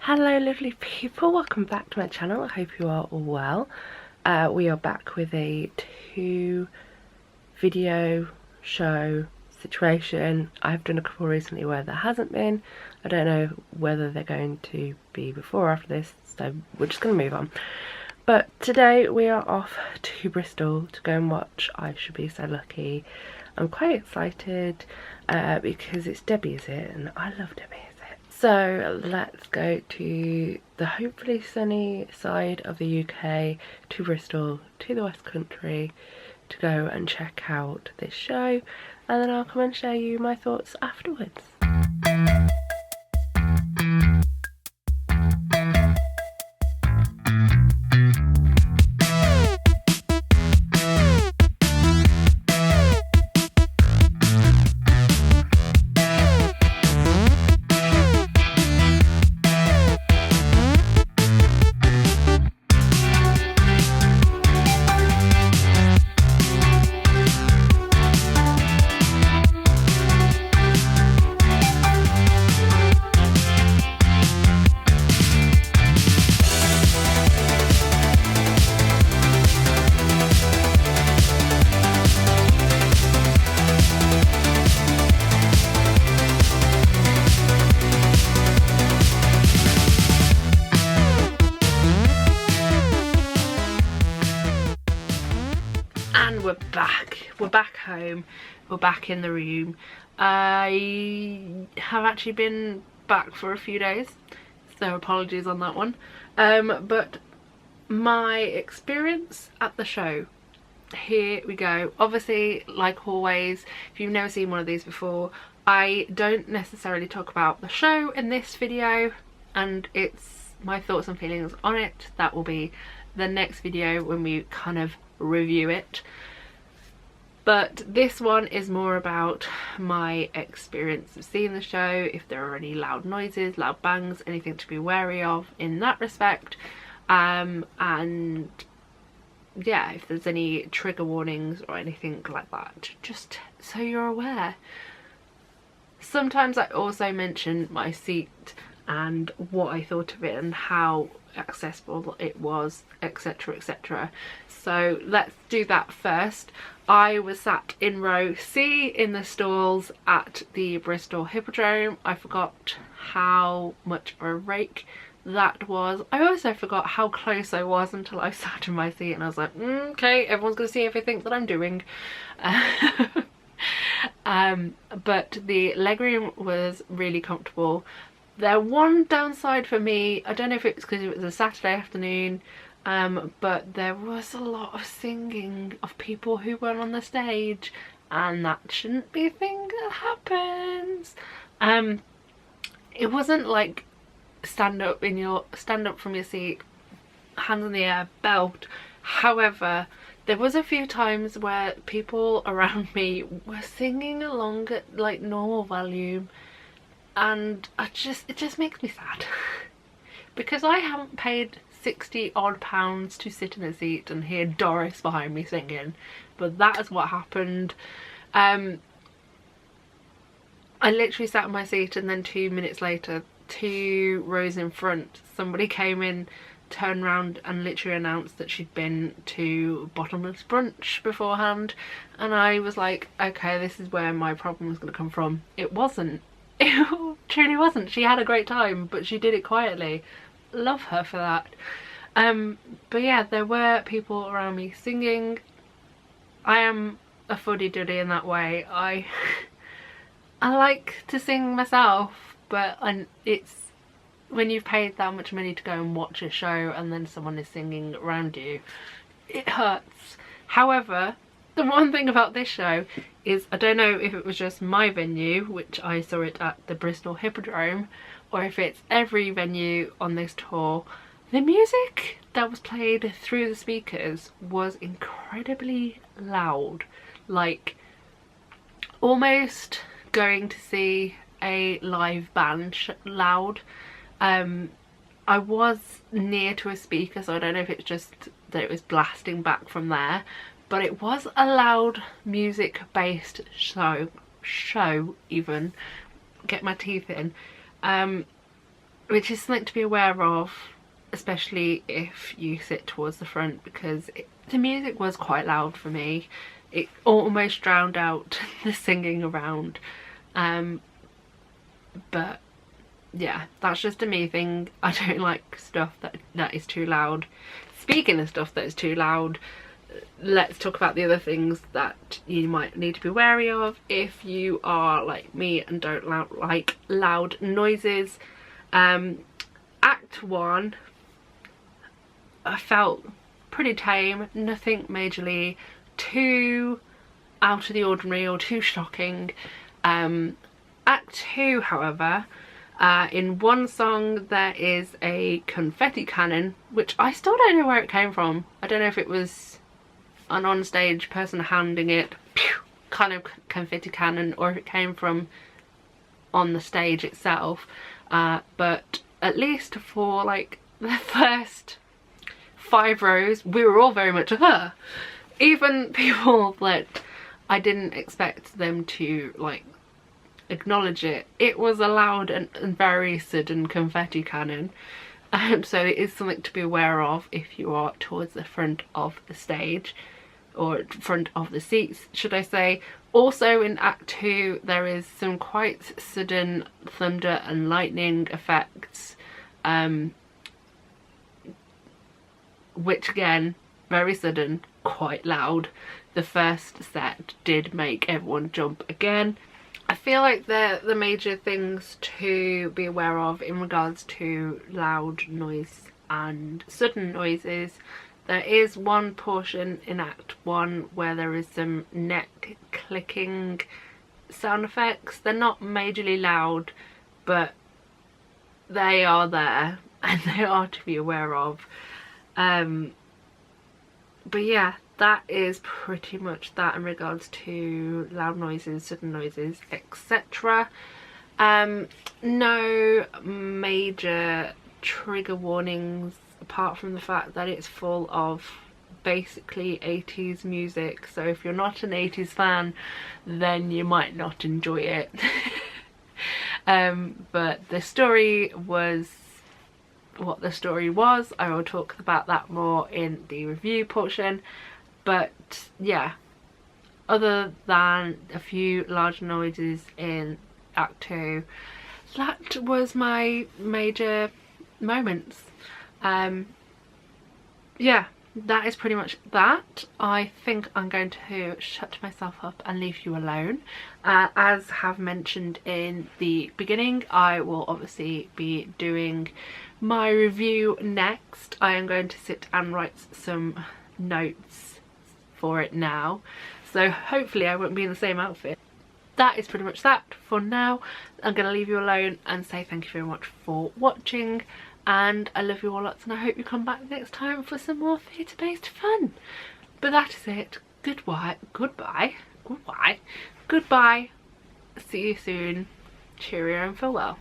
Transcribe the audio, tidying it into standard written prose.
Hello lovely people, welcome back to my channel. I hope you are all well. We are back with a 2 video show situation. I've done a couple recently where there hasn't been. I don't know whether they're going to be before or after this, so we're just going to move on. But today we are off to Bristol to go and watch I Should Be So Lucky. I'm quite excited because it's Debbie, is it? And I love Debbie. So let's go to the hopefully sunny side of the UK, to Bristol, to the West Country, to go and check out this show, and then I'll come and share you my thoughts afterwards. And we're back home, we're back in the room. I have actually been back for a few days, so apologies on that one. But my experience at the show, here we go. Obviously, like always, if you've never seen one of these before, I don't necessarily talk about the show in this video, and it's my thoughts and feelings on it. That will be the next video when we kind of review it. But this one is more about my experience of seeing the show, if there are any loud noises, loud bangs, anything to be wary of in that respect, and yeah, if there's any trigger warnings or anything like that, just so you're aware. Sometimes I also mention my seat and what I thought of it and how accessible it was, etc, etc. So let's do that first. I was sat in row C in the stalls at the Bristol Hippodrome. I forgot how much of a rake that was. I also forgot how close I was until I sat in my seat and I was like, okay, everyone's gonna see everything that I'm doing. But the legroom was really comfortable. The one downside for me, I don't know if it's because it was a Saturday afternoon, but there was a lot of singing of people who were on the stage, and that shouldn't be a thing that happens. It wasn't like stand up from your seat, hands in the air, belt. However, there was a few times where people around me were singing along at like normal volume, and it just makes me sad because I haven't paid 60 odd pounds to sit in a seat and hear Doris behind me singing, but that is what happened. I literally sat in my seat, and then 2 minutes later, 2 rows in front, somebody came in, turned around and literally announced that she'd been to bottomless brunch beforehand, and I was like, okay, this is where my problem was going to come from. It wasn't. It truly wasn't. She had a great time, but she did it quietly. Love her for that. But yeah, there were people around me singing. I am a fuddy-duddy in that way. I like to sing myself, but it's when you've paid that much money to go and watch a show and then someone is singing around you, it hurts. However, the one thing about this show is, I don't know if it was just my venue, which I saw it at the Bristol Hippodrome, or if it's every venue on this tour, the music that was played through the speakers was incredibly loud. Like, almost going to see a live band loud. I was near to a speaker, so I don't know if it's just that it was blasting back from there, but it was a loud music based show even, get my teeth in. which is something to be aware of, especially if you sit towards the front, because the music was quite loud for me. It almost drowned out the singing around, but yeah, that's just a me thing. I don't like stuff that is too loud. Speaking of stuff that is too loud, let's talk about the other things that you might need to be wary of if you are like me and don't like loud noises. Act 1, I felt pretty tame, nothing majorly too out of the ordinary or too shocking. Act 2, however, in one song there is a confetti cannon, which I still don't know where it came from. I don't know if it was an onstage person handing it, pew, kind of confetti cannon, or if it came from on the stage itself. But at least for like the first 5 rows, we were all very much even people that I didn't expect them to like acknowledge it. It was a loud and very sudden confetti cannon, so it is something to be aware of if you are towards the front of the stage, or front of the seats should I say. Also in Act 2 there is some quite sudden thunder and lightning effects, which again, very sudden, quite loud. The first set did make everyone jump again. I feel like the major things to be aware of in regards to loud noise and sudden noises, there is one portion in Act 1 where there is some neck clicking sound effects. They're not majorly loud, but they are there and they are to be aware of. But yeah, that is pretty much that in regards to loud noises, sudden noises, etc. No major trigger warnings apart from the fact that it's full of basically 80s music, so if you're not an 80s fan then you might not enjoy it. But the story was what the story was. I will talk about that more in the review portion. But yeah, other than a few large noises in Act 2, that was my major moments. Yeah, that is pretty much that. I think I'm going to shut myself up and leave you alone. As have mentioned in the beginning, I will obviously be doing my review next. I am going to sit and write some notes for it now, so hopefully I won't be in the same outfit. That is pretty much that for now. I'm going to leave you alone and say thank you very much for watching, and I love you all lots, and I hope you come back next time for some more theatre-based fun. But that is it. Goodbye. See you soon. Cheerio and farewell.